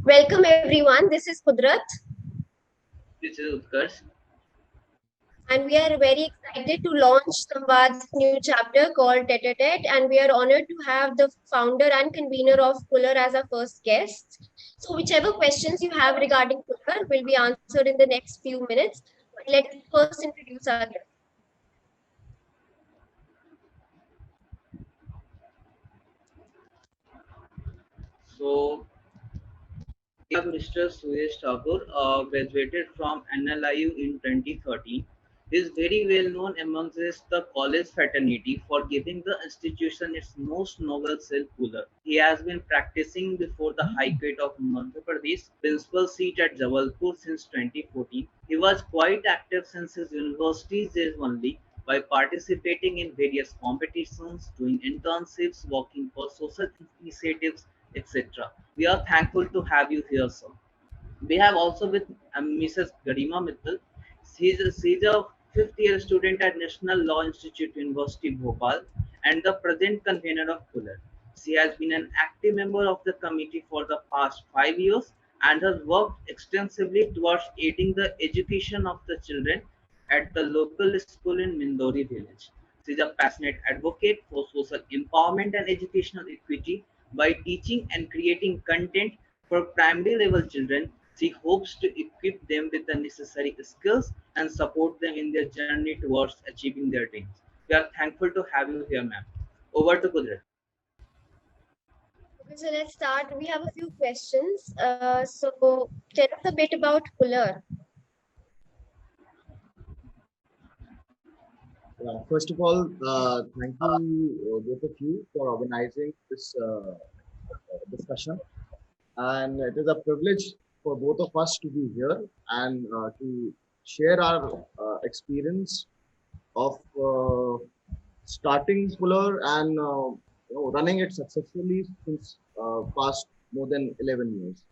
Welcome everyone. This is Kudrat, This is Utkarsh. and we are very excited to launch Samvad's new chapter called Tete a Tete, and we are honored to have the founder and convener of Puller as our first guest. So, whichever questions you have regarding Puller will be answered in the next few minutes. But let us first introduce our guest. So, we have Mr. Suresh Thakur, graduated from NLIU in 2013. He is very well known amongst the college fraternity for giving the institution its most novel self cooler. He has been practicing before the High Court of Madhya Pradesh, principal seat at Jabalpur since 2014. He was quite active since his university days only by participating in various competitions, doing internships, working for social initiatives, etc. We are thankful to have you here, sir. We have also with Mrs. Garima Mittal. She's a fifth year student at National Law Institute, University Bhopal, and the present convener of Puller. She has been an active member of the committee for the past 5 years and has worked extensively towards aiding the education of the children at the local school in Mindori village. She is a passionate advocate for social empowerment and educational equity by teaching and creating content for primary level children. She hopes to equip them with the necessary skills and support them in their journey towards achieving their dreams. We are thankful to have you here, ma'am. Over to Kudrat. Okay, so let's start. We have a few questions. So, tell us a bit about Puller. First of all, thank you both of you for organizing this discussion. And it is a privilege for both of us to be here and to share our experience of starting Fuller and running it successfully since past more than 11 years.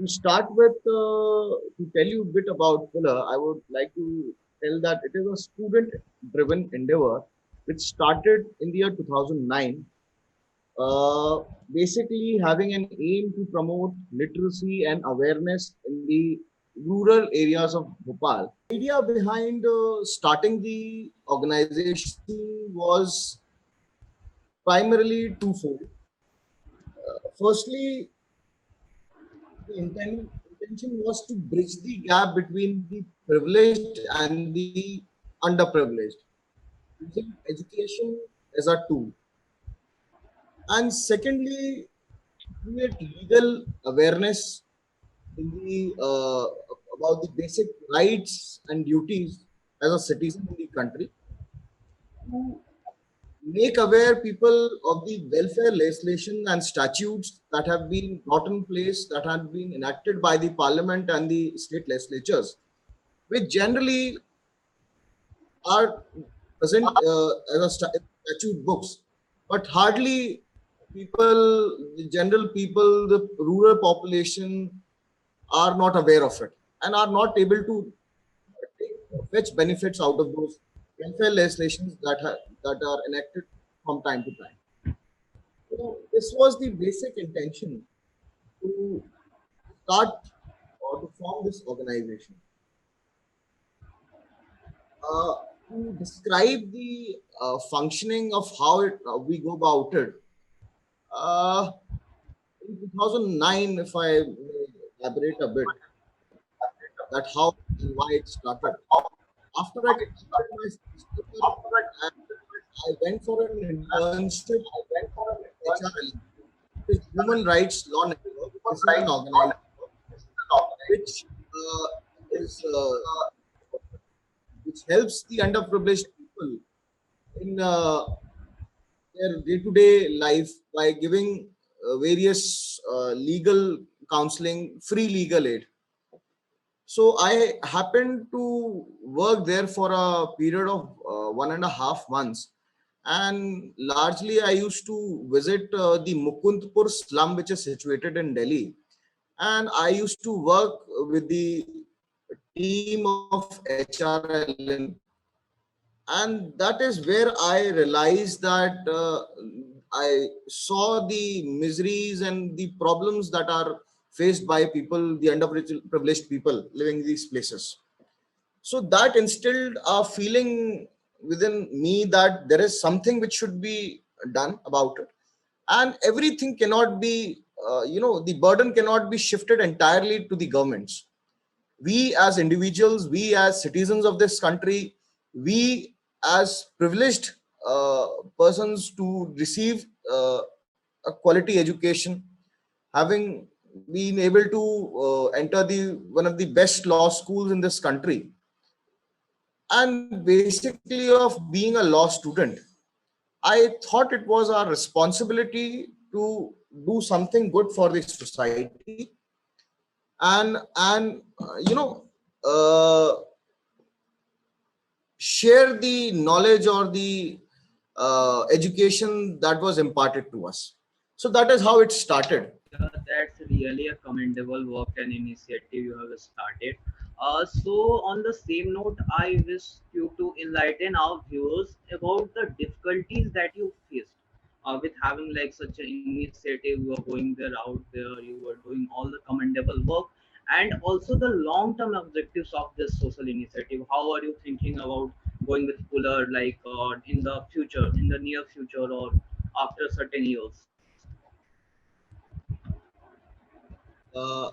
To start with, to tell you a bit about Fuller, I would like to tell that it is a student-driven endeavor which started in the year 2009, uh, basically having an aim to promote literacy and awareness in the rural areas of Bhopal. Idea behind starting the organization was primarily twofold. Firstly, the intention was to bridge the gap between the privileged and the underprivileged, using education as a tool. And secondly, create legal awareness in the about the basic rights and duties as a citizen in the country, to make aware people of the welfare legislation and statutes that have been brought in place, that have been enacted by the parliament and the state legislatures, which generally are present as a statute books, but hardly the general people, the rural population are not aware of it and are not able to fetch benefits out of those welfare legislations that are enacted from time to time. So this was the basic intention to start or to form this organization. Uh, to describe the functioning of how we go about it, uh, in 2009, if I may elaborate a bit, that how and why it started. After I completed my semester, I, I went for an internship with HRL, which is Human Rights Law Network. This is an organization which is which helps the underprivileged people in their day-to-day life by giving various legal counseling, free legal aid. So I happened to work there for a period of 1.5 months, and largely I used to visit the Mukundpur slum, which is situated in Delhi, and I used to work with the team of HRLN, and that is where I realized that I saw the miseries and the problems that are faced by people, the underprivileged people living in these places. So that instilled a feeling within me that there is something which should be done about it, and everything cannot be, the burden cannot be shifted entirely to the governments. We as individuals, we as citizens of this country, we as privileged uh, persons to receive a quality education, having been able to enter the one of the best law schools in this country, and basically of being a law student, I thought it was our responsibility to do something good for the society, and uh, share the knowledge or the education that was imparted to us. So that is how it started. Yeah, that's really a commendable work and initiative you have started. So, on the same note, I wish you to enlighten our viewers about the difficulties that you faced with having like such an initiative. You are going there out there, you are doing all the commendable work, and also the long-term objectives of this social initiative. How are you thinking about going with Fuller, like in the future, in the near future, or after certain years? Uh,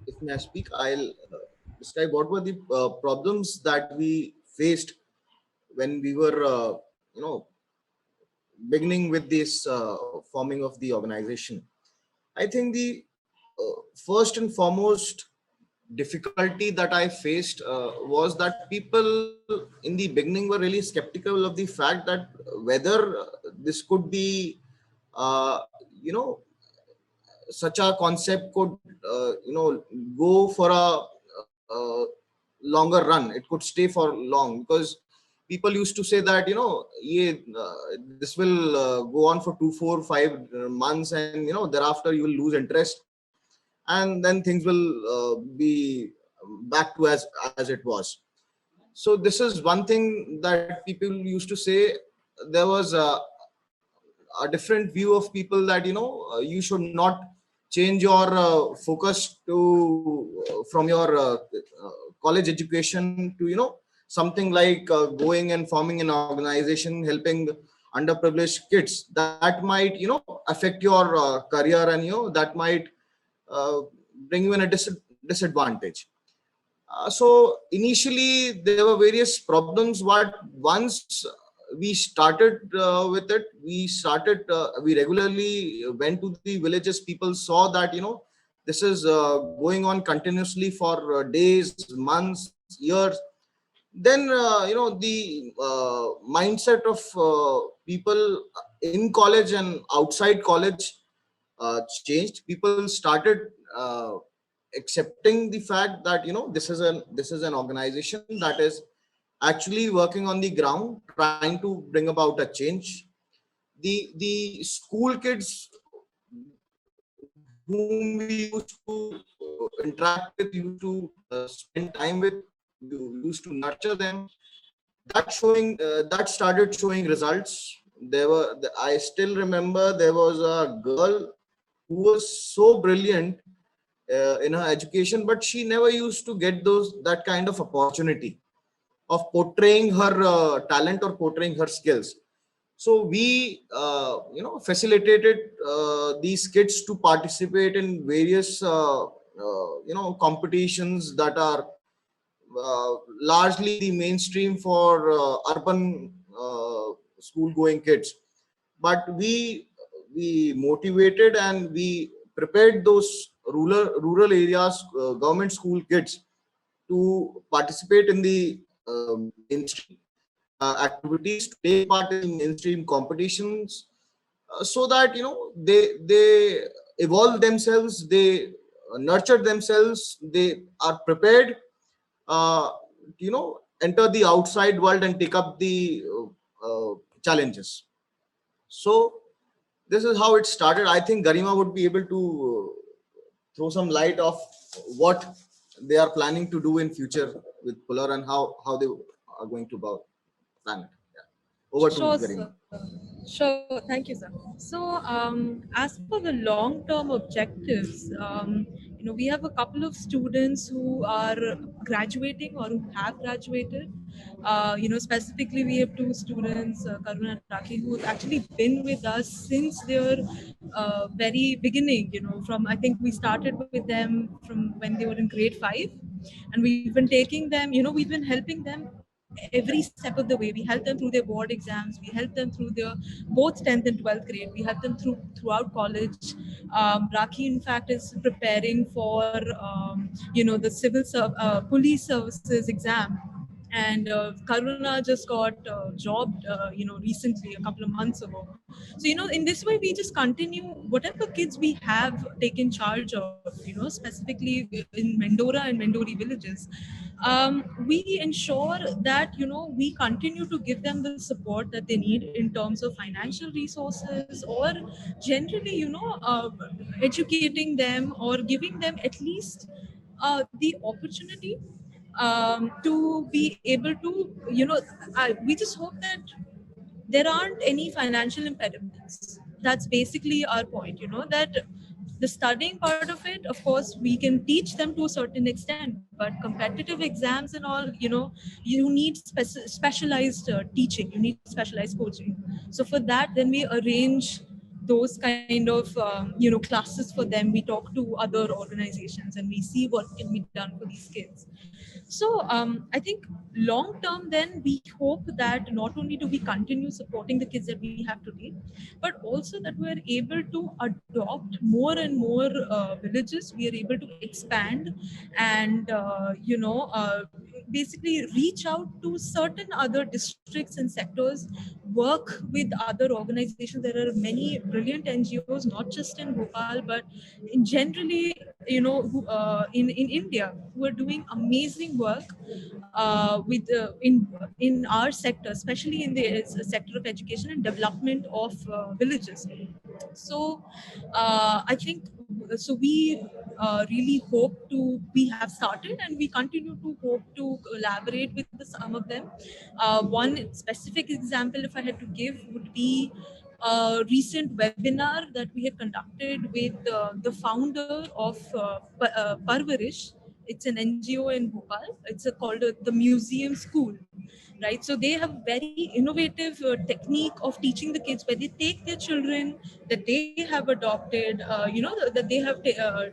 if may I speak, I'll describe what were the problems that we faced when we were, beginning with this forming of the organization. I think the first and foremost difficulty that I faced was that people in the beginning were really skeptical of the fact that whether this could be, uh, you know, such a concept could, go for a longer run. It could stay for long, because people used to say that, this will go on for 2 4 5 months, and thereafter you will lose interest, and then things will be back to as it was. So this is one thing that people used to say. There was a different view of people that you should not change your focus to from your college education to something like going and forming an organization helping underprivileged kids. That might affect your career, and that might uh, bring you in a disadvantage. So initially there were various problems. What once we started with it, we regularly went to the villages. People saw that this is going on continuously for days, months, years. Then the mindset of people in college and outside college changed. People started uh, accepting the fact that this is an organization that is actually working on the ground, trying to bring about a change. The school kids whom we used to interact with, used to spend time with, used to nurture them, that started showing results. I still remember there was a girl who was so brilliant in her education, but she never used to get that kind of opportunity of portraying her talent or portraying her skills. So we facilitated these kids to participate in various competitions that are largely the mainstream for urban school going kids. But we motivated and we prepared those rural areas government school kids to participate in the mainstream activities, to take part in mainstream competitions, so that they evolve themselves, they nurture themselves, they are prepared, enter the outside world and take up the challenges. So this is how it started. I think Garima would be able to throw some light of what they are planning to do in future with Pular, and how they are going to plan it. Yeah. Over to Sure, Garima. sir. Sure, thank you, sir. So, as for the long-term objectives, we have a couple of students who are graduating or who have graduated. Specifically, we have two students, Karuna and Rakhi, who have actually been with us since their very beginning. From I think we started with them from when they were in grade 5, and we've been taking them. We've been helping them every step of the way. We help them through their board exams. We help them through their both 10th and 12th grade. We help them throughout college. Rakhi, in fact, is preparing for the police services exam. And Karuna just got jobbed, recently, a couple of months ago. So, in this way, we just continue whatever kids we have taken charge of, specifically in Mendora and Mendori villages. We ensure that we continue to give them the support that they need in terms of financial resources, or generally educating them or giving them at least the opportunity to be able to we just hope that there aren't any financial impediments. That's basically our point, that the studying part of it, of course, we can teach them to a certain extent, but competitive exams and all, you need specialized teaching, you need specialized coaching. So for that, then we arrange those kind of classes for them. We talk to other organizations and we see what can be done for these kids. So I think long term, then we hope that not only do we continue supporting the kids that we have today, but also that we are able to adopt more and more villages. We are able to expand and basically reach out to certain other districts and sectors, work with other organizations. There are many brilliant NGOs, not just in Bhopal, but in generally, in India, who are doing amazing work with in our sector, especially in the sector of education and development of villages. So I think so we really hope to we have started and we continue to hope to collaborate with some of them. One specific example, if I had to give, would be a recent webinar that we had conducted with the founder of Parvarish. It's an NGO in Bhopal. It's called the Museum School, right? So they have very innovative technique of teaching the kids, where they take their children that they have adopted, that they have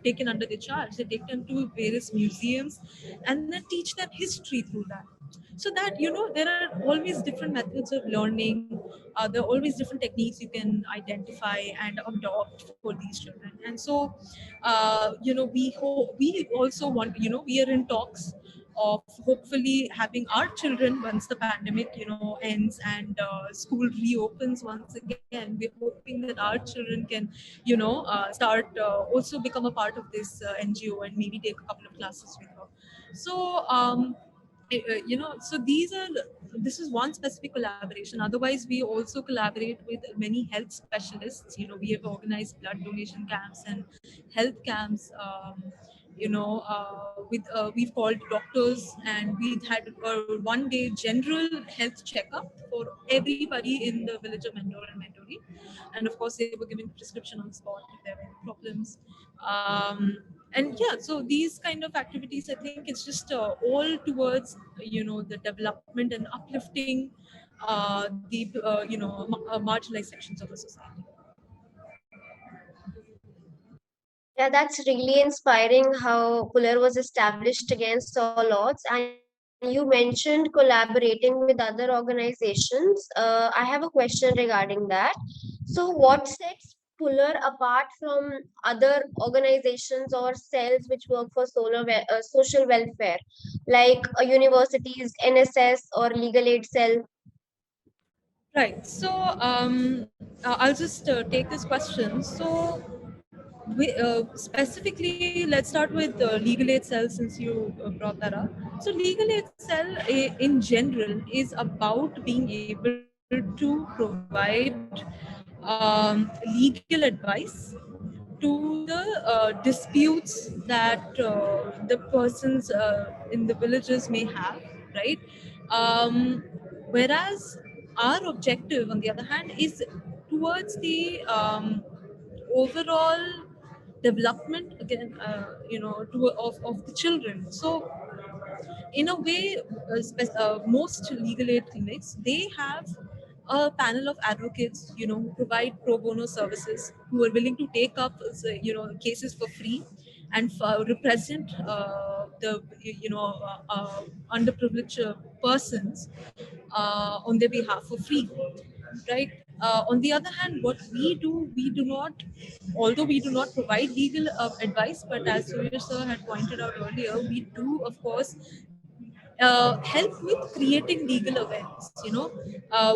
taken under their charge. They take them to various museums and then teach them history through that. So that there are always different methods of learning. There are always different techniques you can identify and adopt for these children. And so we also want, we are in talks of hopefully having our children, once the pandemic ends and school reopens once again, we're hoping that our children can start also become a part of this NGO and maybe take a couple of classes with her. So so this is one specific collaboration. Otherwise, we also collaborate with many health specialists. We have organized blood donation camps and health camps, with we've called doctors, and we had a one day general health checkup for everybody in the village of Mendor and Mendori. And of course, they were given prescription on the spot if there were any problems. And yeah, so these kind of activities, I think it's just all towards the development and uplifting the marginalized sections of the society. Yeah, that's really inspiring how Puller was established against all odds. And you mentioned collaborating with other organizations. I have a question regarding that. So, what sets Puller apart from other organizations or cells which work for social welfare, like universities, NSS, or legal aid cell? Right. So I'll just take this question. So specifically, let's start with legal aid cell, since you brought that up. So legal aid cell in general is about being able to provide legal advice to the disputes that the persons in the villages may have, right? Whereas our objective, on the other hand, is towards the overall development again, of the children. So in a way, most legal aid clinics, they have a panel of advocates, who provide pro bono services, who are willing to take up cases for free, and represent the underprivileged persons on their behalf for free, right? On the other hand, what we do not, although we do not provide legal advice, but as Surya sir had pointed out earlier, we do, of course, help with creating legal awareness,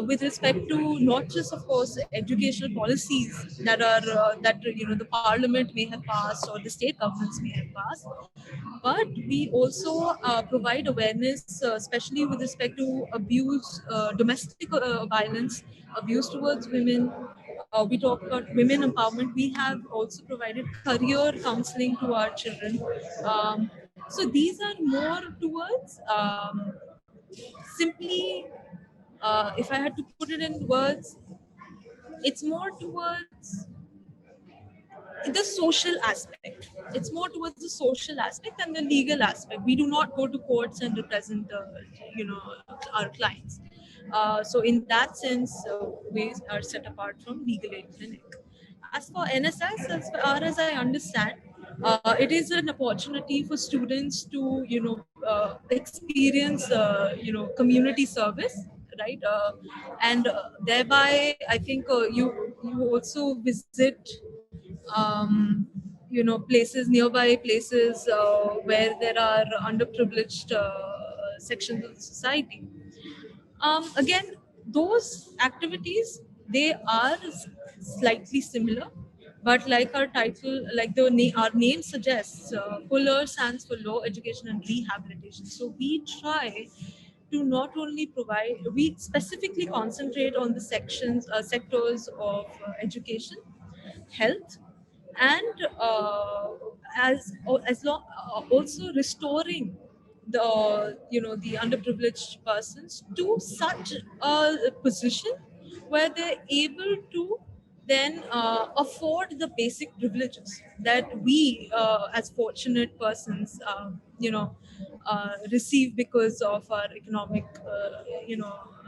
with respect to not just, of course, educational policies that the parliament may have passed or the state governments may have passed, but we also provide awareness, especially with respect to abuse, domestic violence, abuse towards women. We talk about women empowerment. We have also provided career counseling to our children. So these are more towards simply, if I had to put it in words, it's more towards the social aspect. It's more towards the social aspect than the legal aspect. We do not go to courts and represent, our clients. So in that sense, we are set apart from legal aid clinic. As for NSS, as far as I understand, it is an opportunity for students to, experience, community service, right? And thereby, I think you also visit, places, nearby places where there are underprivileged sections of the society. Again, those activities, they are slightly similar, but like our title, like our name suggests, Fuller stands for Law, Education and Rehabilitation. So we try to not only provide, we specifically concentrate on the sectors of education, health, and also restoring the underprivileged persons to such a position where they're able to then afford the basic privileges that we, as fortunate persons, receive because of our economic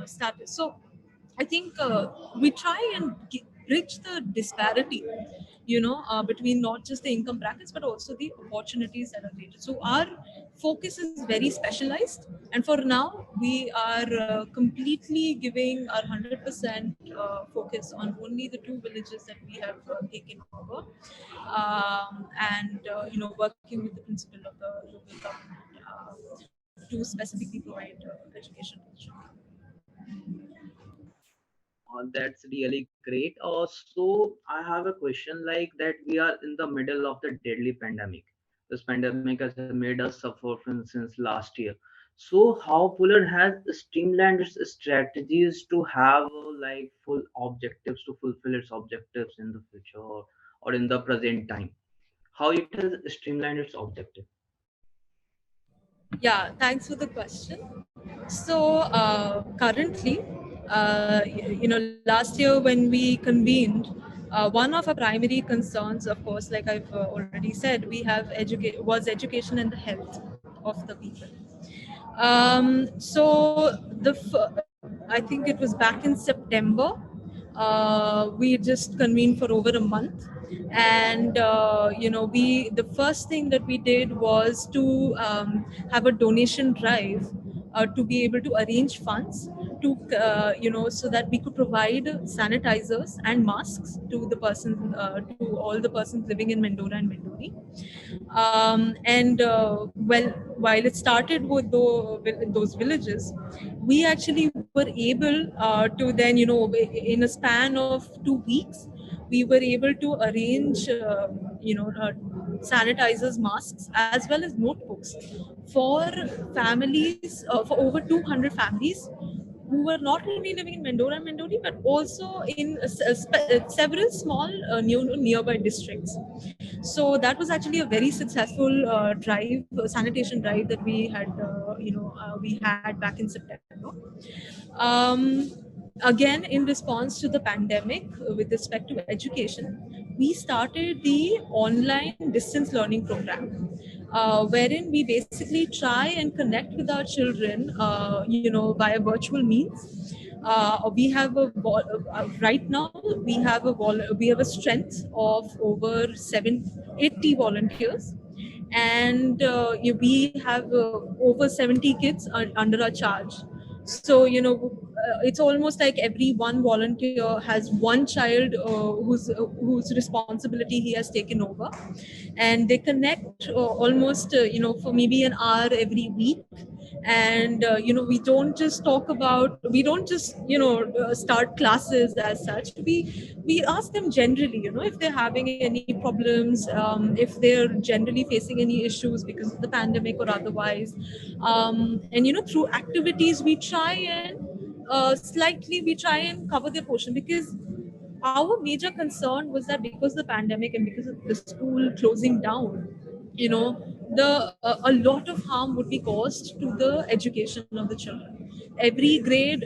status. So I think we try and bridge the disparity, between not just the income brackets but also the opportunities that are created. So our focus is very specialized, and for now we are completely giving our 100% focus on only the two villages that we have taken over, and working with the principal of the local government to specifically provide education to children. That's really great. So I have a question like that. We are in the middle of the deadly pandemic. This pandemic has made us suffer from since last year. So how Fuller has streamlined its strategies to have like full objectives to fulfill its objectives in the future, or in the present time. How it has streamlined its objective. Yeah, thanks for the question. So currently, last year when we convened, one of our primary concerns, of course, like I've already said, we have was education and the health of the people. So I think it was back in September. We just convened for over a month, and we the first thing that we did was to have a donation drive to be able to arrange funds to so that we could provide sanitizers and masks to to all the persons living in Mendora and Mendori. And well, while it started with those villages, we actually were able to then, in a span of 2 weeks, we were able to arrange, sanitizers, masks, as well as notebooks for families, for over 200 families who were not only living in Mendora and Mendori, but also in several small nearby districts. So that was actually a very successful sanitation drive that we had, we had back in September. Um, again, in response to the pandemic, with respect to education, we started the online distance learning program, wherein we basically try and connect with our children, via virtual means. We have right now we have we have a strength of over 780 volunteers, and we have over 70 kids under our charge. So it's almost like every one volunteer has one child whose responsibility he has taken over, and they connect almost for maybe an hour every week. And we don't just talk about, we don't just start classes as such. We ask them generally, if they're having any problems, if they're generally facing any issues because of the pandemic or otherwise. And through activities we try and slightly we try and cover their portion, because our major concern was that because of the pandemic and because of the school closing down, you know the a lot of harm would be caused to the education of the children. Every grade,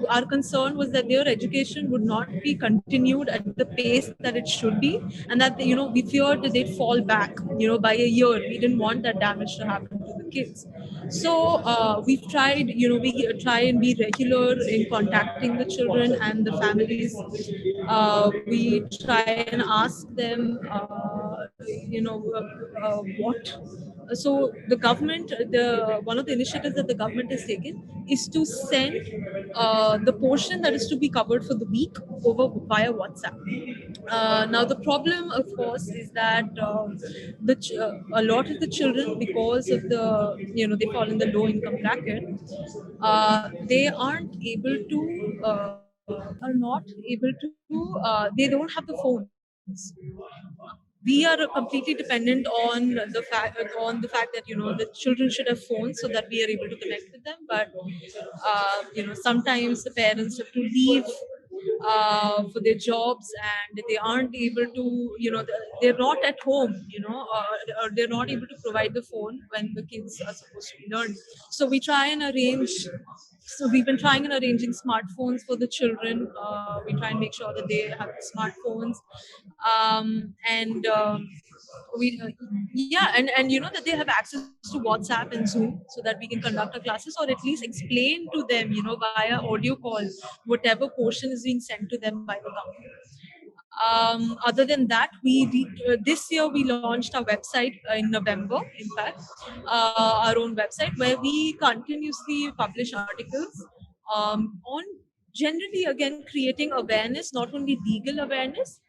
our concern was that their education would not be continued at the pace that it should be, and that we feared that they'd fall back by a year. We didn't want that damage to happen to the kids. So we've tried, we try and be regular in contacting the children and the families. We try and ask them, what. So the government, the one of the initiatives that the government has taken is to send the portion that is to be covered for the week over via WhatsApp. Now the problem, of course, is that a lot of the children, because of the they fall in the low income bracket, they aren't able to are not able to they don't have the phones. We are completely dependent on the fact that the children should have phones so that we are able to connect with them. But sometimes the parents have to leave for their jobs, and they aren't able to, they're not at home, or they're not able to provide the phone when the kids are supposed to be learning. So we try and arrange. So we've been trying and arranging smartphones for the children. We try and make sure that they have smartphones, and yeah, and that they have access to WhatsApp and Zoom, so that we can conduct our classes, or at least explain to them, via audio call, whatever portion is being sent to them by the government. Other than that, this year we launched our website in November, in fact, our own website, where we continuously publish articles on generally, again, creating awareness, not only legal awareness,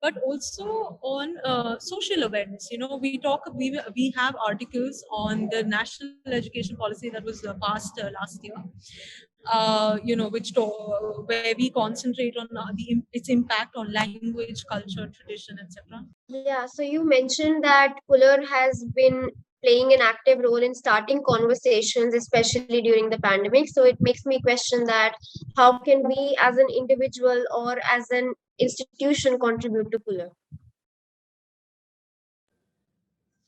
but also on social awareness. We have articles on the national education policy that was passed last year, where we concentrate on its impact on language, culture, tradition, etc. Yeah, so you mentioned that Fuller has been playing an active role in starting conversations, especially during the pandemic. So it makes me question that how can we as an individual or as an institution contribute to Fuller?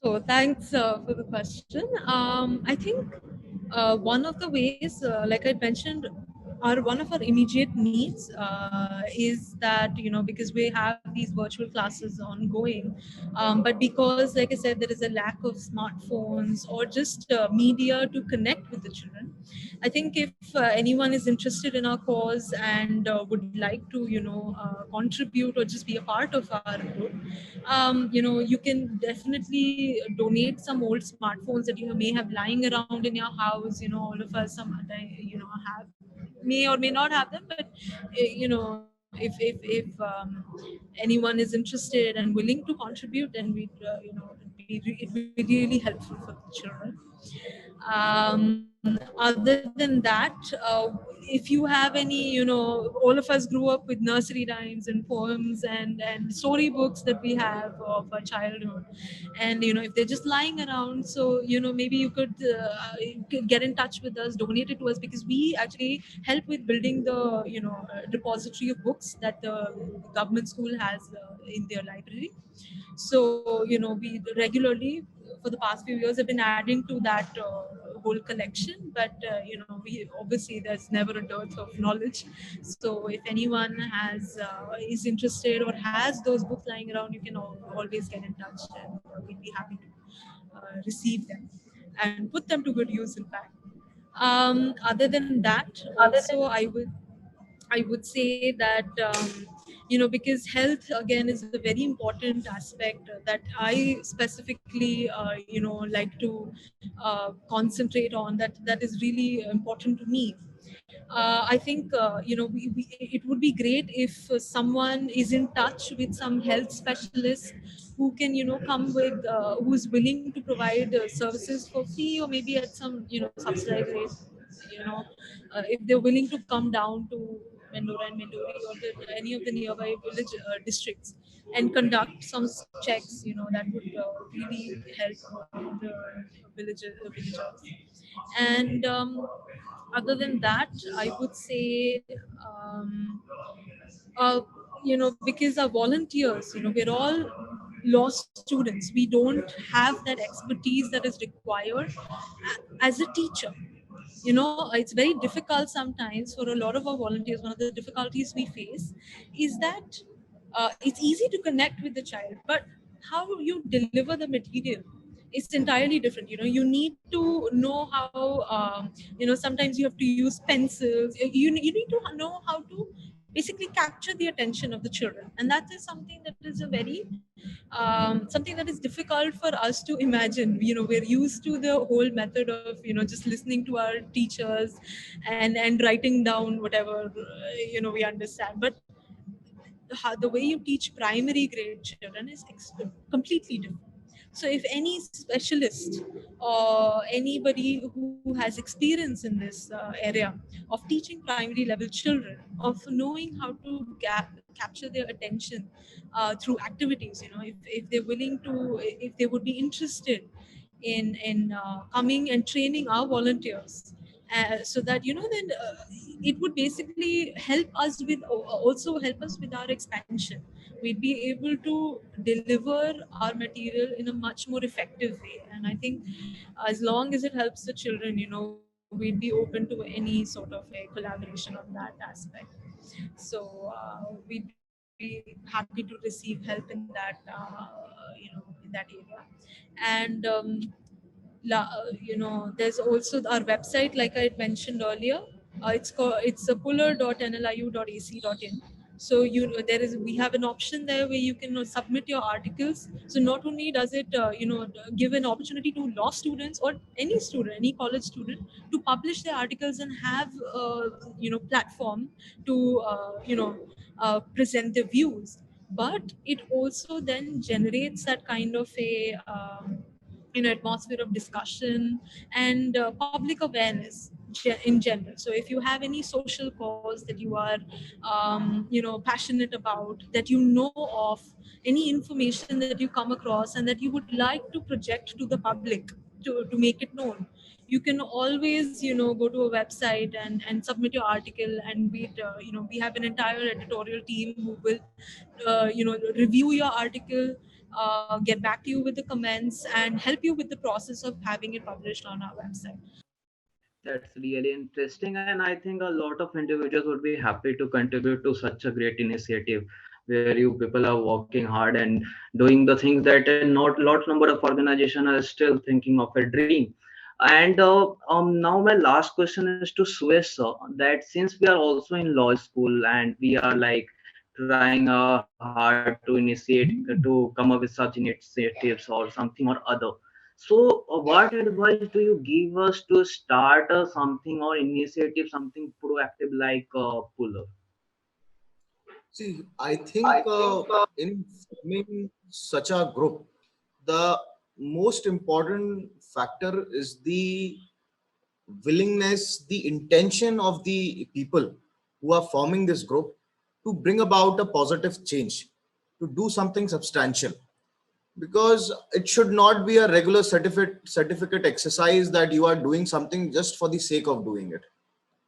So thanks for the question. I think one of the ways, like I mentioned, one of our immediate needs is that because we have these virtual classes ongoing, but because, like I said, there is a lack of smartphones or just media to connect with the children. I think if anyone is interested in our cause and would like to contribute or just be a part of our group, you can definitely donate some old smartphones that you may have lying around in your house. All of us some have, may or may not have them, but if anyone is interested and willing to contribute, then it would be really helpful for the children. Other than that, if you have any, all of us grew up with nursery rhymes and poems and storybooks that we have of our childhood, and if they're just lying around, so maybe you could get in touch with us, donate it to us, because we actually help with building the repository of books that the government school has in their library. So we regularly, for the past few years, have been adding to that whole collection, but we obviously there's never a dearth of knowledge. So if anyone is interested or has those books lying around, you can always get in touch, and we'd be happy to receive them and put them to good use. In fact, other than that, also I would say that because health again is a very important aspect that I specifically like to concentrate on. That is really important to me. I think it would be great if someone is in touch with some health specialist who can come with who's willing to provide services for free, or maybe at some subsidized rate. If they're willing to come down to Mendora and Mendori, or any of the nearby village districts, and conduct some checks, that would really help the villagers. And other than that, I would say, uh, because our volunteers, we're all law students. We don't have that expertise that is required as a teacher. It's very difficult sometimes for a lot of our volunteers. One of the difficulties we face is that it's easy to connect with the child, but how you deliver the material is entirely different. You need to know how, sometimes you have to use pencils. You need to know how to basically capture the attention of the children, and that is something that is a very something that is difficult for us to imagine. We're used to the whole method of just listening to our teachers and writing down whatever we understand. But the way you teach primary grade children is completely different. So if any specialist or anybody who has experience in this area of teaching primary level children, of knowing how to capture their attention through activities, if they're willing to, if they would be interested in coming and training our volunteers, so that then it would basically help us with, also help us with our expansion. We'd be able to deliver our material in a much more effective way. And I think as long as it helps the children, we'd be open to any sort of a collaboration on that aspect. So we'd be happy to receive help in that in that area. And there's also our website, like I had mentioned earlier. It's a puller.nliu.ac.in. So we have an option there where you can submit your articles. So not only does it give an opportunity to law students or any student, any college student, to publish their articles and have platform to present their views, but it also then generates that kind of a atmosphere of discussion and public awareness in general. So if you have any social cause that you are passionate about, that of any information that you come across and that you would like to project to the public, to make it known, you can always go to a website and submit your article. And we have an entire editorial team who will review your article, get back to you with the comments, and help you with the process of having it published on our website. That's really interesting, and I think a lot of individuals would be happy to contribute to such a great initiative where you people are working hard and doing the things that a not lot number of organizations are still thinking of a dream. And now my last question is to Suez sir, that since we are also in law school and we are like trying hard to initiate to come up with such initiatives or something or other, so, what advice do you give us to start something or initiative, something proactive like Puller? See, I think in forming such a group, the most important factor is the willingness, the intention of the people who are forming this group to bring about a positive change, to do something substantial. Because it should not be a regular certificate exercise that you are doing something just for the sake of doing it,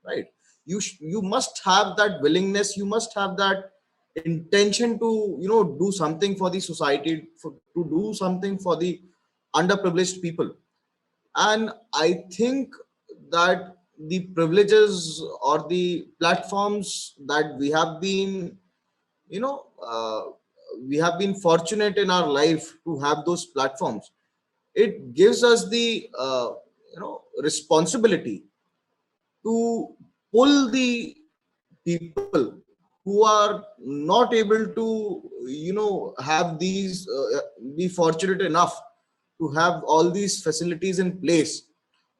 right? You must have that willingness, you must have that intention to do something for the society, to do something for the underprivileged people. And I think that the privileges or the platforms that we have been, you know, we have been fortunate in our life to have those platforms. It gives us the, responsibility to pull the people who are not able to, have these, be fortunate enough to have all these facilities in place,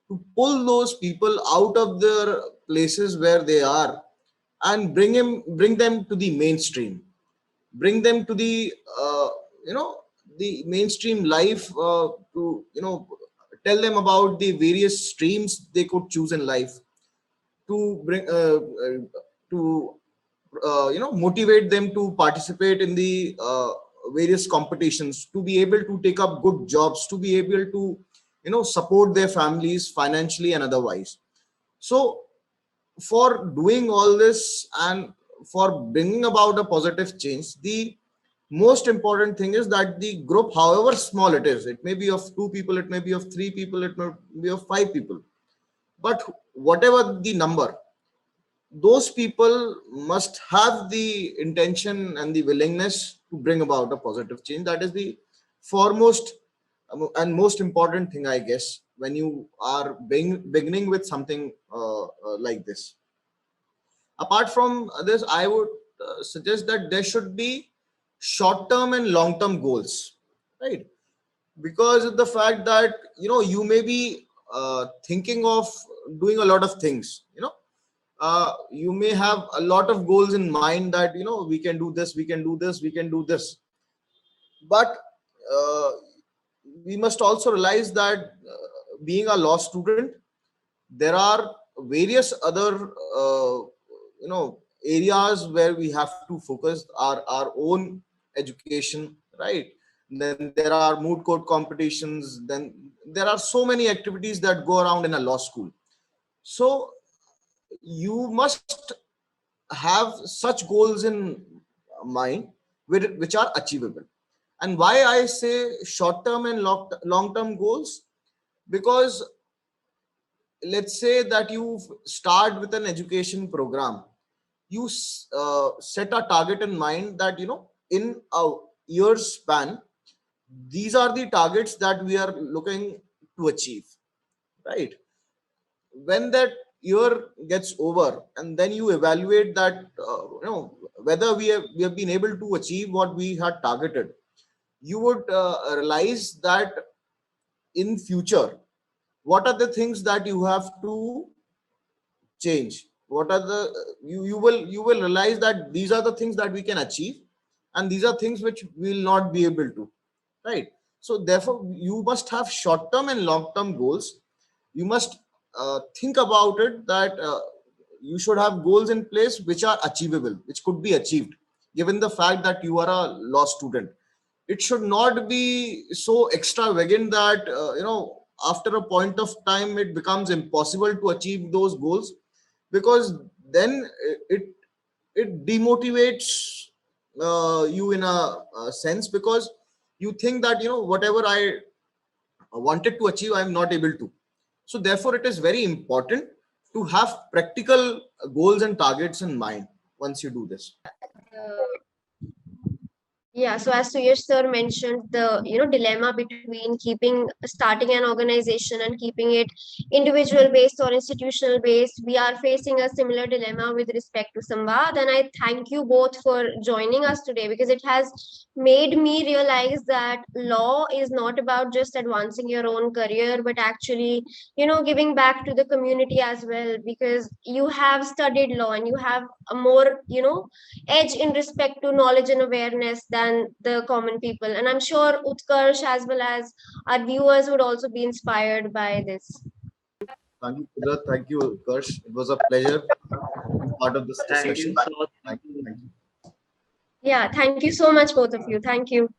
to pull those people out of their places where they are and bring them to the mainstream, bring them to the, you know the mainstream life, to, tell them about the various streams they could choose in life, to bring, to motivate them to participate in the, various competitions, to be able to take up good jobs, to be able to, support their families financially and otherwise. So for doing all this and for bringing about a positive change, the most important thing is that the group, however small it is, it may be of 2 people, it may be of 3 people, it may be of 5 people, but whatever the number, those people must have the intention and the willingness to bring about a positive change. That is the foremost, and most important thing, I guess, when you are beginning with something, like this. Apart from this, I would, suggest that there should be short term and long term goals, right? Because of the fact that, you may be, thinking of doing a lot of things, you may have a lot of goals in mind, that, we can do this, we can do this, we can do this, but, uh, we must also realize that, being a law student, there are various other, areas where we have to focus our own education, right? Then there are moot court competitions, then there are so many activities that go around in a law school. So you must have such goals in mind, which are achievable. And why I say short term and long term goals? Because let's say that you start with an education program, you, set a target in mind that, in a year span, these are the targets that we are looking to achieve, right? When that year gets over, and then you evaluate that, whether we have been able to achieve what we had targeted, you would, realize that in future, what are the things that you have to change, what are the, you will realize that these are the things that we can achieve, and these are things which we will not be able to, right? So therefore you must have short term and long term goals. You must, think about it, that, you should have goals in place which are achievable, which could be achieved, given the fact that you are a law student. It should not be so extravagant that, after a point of time it becomes impossible to achieve those goals, because then it demotivates, you in a sense, because you think that, whatever I wanted to achieve, I'm not able to. So therefore it is very important to have practical goals and targets in mind once you do this. Yeah, so as Suyash sir mentioned, the dilemma between starting an organization and keeping it individual based or institutional based, we are facing a similar dilemma with respect to Samvad, and I thank you both for joining us today, because it has made me realize that law is not about just advancing your own career, but actually giving back to the community as well, because you have studied law and you have a more edge in respect to knowledge and awareness than the common people. And I'm sure Utkarsh as well as our viewers would also be inspired by this. Thank you, Kudrat. Thank you, Karsh. It was a pleasure to be part of this Thank you discussion. so. Thank you. Yeah, thank you so much, both of you. Thank you.